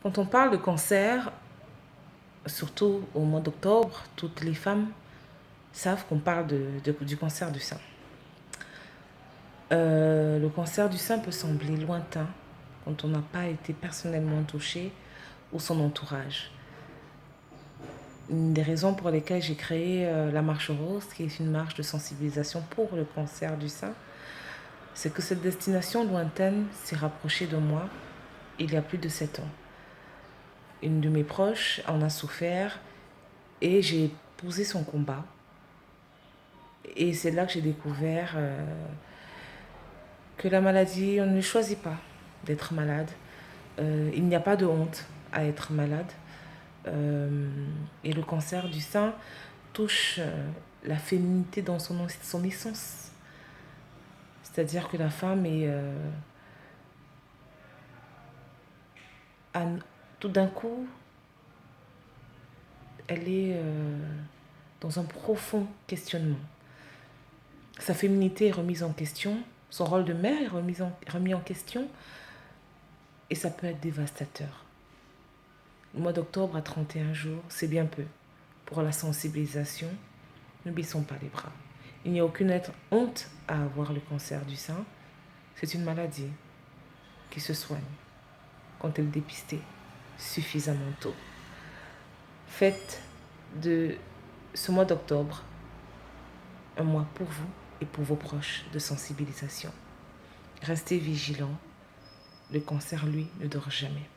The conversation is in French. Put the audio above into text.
Quand on parle de cancer, surtout au mois d'octobre, toutes les femmes savent qu'on parle du cancer du sein. Le cancer du sein peut sembler lointain quand on n'a pas été personnellement touché ou son entourage. Une des raisons pour lesquelles j'ai créé la Marche Rose, qui est une marche de sensibilisation pour le cancer du sein, c'est que cette destination lointaine s'est rapprochée de moi il y a plus de 7 ans. Une de mes proches en a souffert et j'ai épousé son combat. Et c'est là que j'ai découvert que la maladie, on ne choisit pas d'être malade. Il n'y a pas de honte à être malade. Et le cancer du sein touche la féminité dans son essence. C'est-à-dire que la femme est tout d'un coup, elle est dans un profond questionnement. Sa féminité est remise en question, son rôle de mère est remis en question, et ça peut être dévastateur. Le mois d'octobre à 31 jours, c'est bien peu. Pour la sensibilisation, ne baissons pas les bras. Il n'y a aucune honte à avoir le cancer du sein. C'est une maladie qui se soigne quand elle est dépistée suffisamment tôt. Faites de ce mois d'octobre un mois pour vous et pour vos proches de sensibilisation. Restez vigilants. Le cancer, lui, ne dort jamais.